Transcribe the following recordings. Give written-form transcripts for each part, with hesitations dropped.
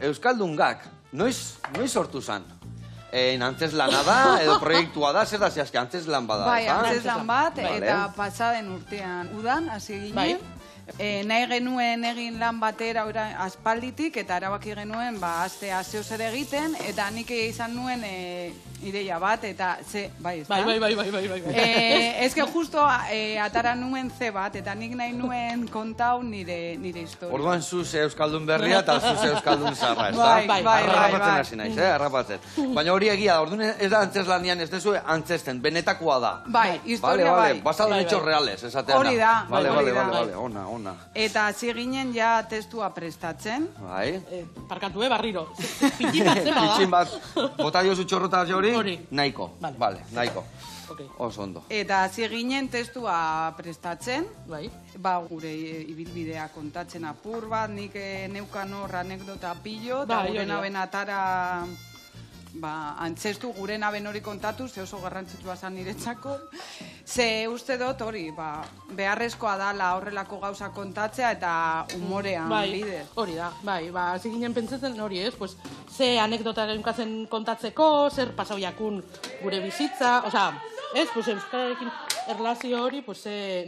Euskaldun gak, noiz sortu zan? Antzeslan da, edo proiektua da, zer da zehazki, antzeslan bada, bai, antzeslan bat, eta pasaden urtean udan, hasi ginen. Nahi genuen egin lan batera aspalditik, eta erabaki genuen, aste zeo zer egiten, eta nik izan nuen ideia bat, eta bai, ez da? Bai. Ez que justo atara nuen bat, eta nik nahi nuen kontau nire historia. Orduan zuz Euskaldun berria eta zuz Euskaldun zarra, ez da? Bai. Harrapatzen hasi naiz, harrapatzen. Baina hori egia da, orduan ez da antzeslanian, ez dezu antzesten, benetakoa da. Bai, historia bai. Basado en hechos reales, esatean da. Hori da. Vale, ona. Eta hasi ginen ja testua prestatzen. Bai. Parkatu, barriro. Pitxin bat. Bota diozu txorrota hori? Hori. Nahiko. Vale, nahiko. Oso ondo. Eta hasi ginen testua prestatzen. Bai. Gure ibilbidea kontatzen apur bat, nik neukan hor anekdota pillo, eta gure naben atara antzestu gure naben hori kontatu, ze oso garrantzitsua zan niretzako. Ze uste dut hori, beharrezkoa dala horrelako gauza kontatzea eta umorean bidez. Hori da, hasi ginen pentsatzen hori ez, ze anekdota genkatzen kontatzeko, zer pasau jakun gure bizitza, ez, euskararekin erlazio hori,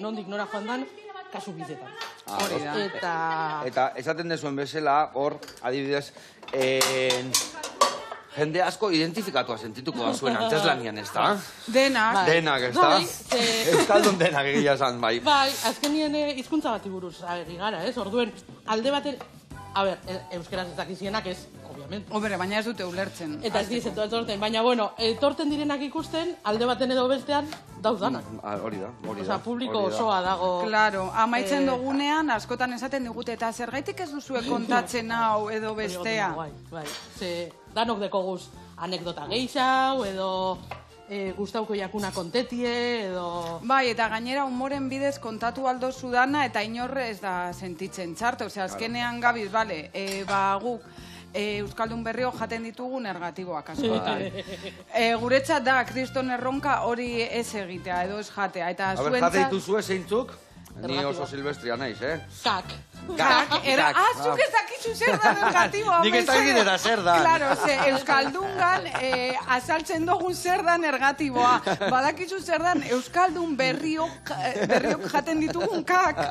nondik nora joan dan, kasu bizetan. Hori da. Eta esaten dezuen bezala, hor, adibidez, jende asko identifikatua sentituko da zuen antzeslanian, ez da? Denak. Denak, ez da? Euskaldun denak egia zan, bai. Bai, azkenien hizkuntza bati buruz ari gara, ez? Orduen, alde baten, euskeraz ez dakizienak ez, obviamente. Hombre, baina ez dute ulertzen. Eta ez dizetu etorten, baina, etorten direnak ikusten, alde baten edo bestean, dauz danak. Hori da. Osa, publiko osoa dago. Claro, amaitzen dugunean, askotan esaten digute, eta zergaitik ez duzue kontatzen hau edo bestea. Bai, danok dekoguz anekdota gehiago, edo gustauko jakuna kontetie, edo... Bai, eta gainera humoren bidez kontatu aldo zudana, eta inorre ez da sentitzen txarto. Osea, azkenean gabiz, guk Euskaldun berrio jaten ditugu negatiboak askotan. Guretzat da, kriston erronka hori ez egitea, edo ez jatea. Jate dituzue zeintzuk? Ni oso silvestria naiz, Kak. Zuk ez dakizu zer da negatiboa. Nik ez dakit eta zer da. Claro, Euskaldungan azaltzen dugun zer da negatiboa. Badakizu zer da Euskaldun berriok jaten ditugun kak.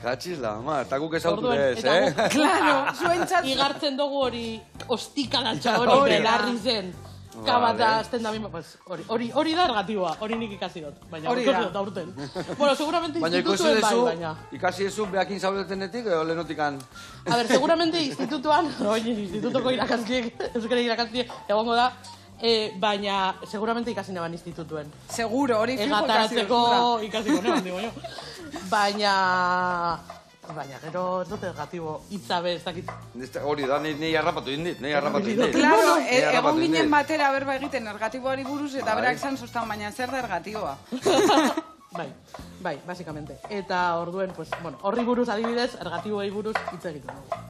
Katxizla, eta guk ez autu ez, Claro, zuentzat... Igartzen dugu hori ostikalatxa hori belarri zen. Kabata azten da bimba, hori da ergatiboa, hori nik ikasi dut, baina ikasi dut aurten. Bueno, seguramente institutuen baina. Ikasi ezu behakin zaudetenetik, edo lehenotikan? A ver, seguramente institutuan, institutuko irakasliek, euskara irakasliek, egongo da, baina seguramente ikasi neban institutuen. Seguro, hori fijo ikasi dut. Ikasiko neban, digo jo. Baina, gero ez dute negatibo hitzabe ez dakit. Hori da, nahi harrapatu indit, Claro, egon ginen batera berba egiten negatiboari buruz, eta berak zan sostan, baina zer da ergatiboa. Bai, básicamente. Eta orduen, horri buruz adibidez, ergatiboei buruz hitz egiten dugu.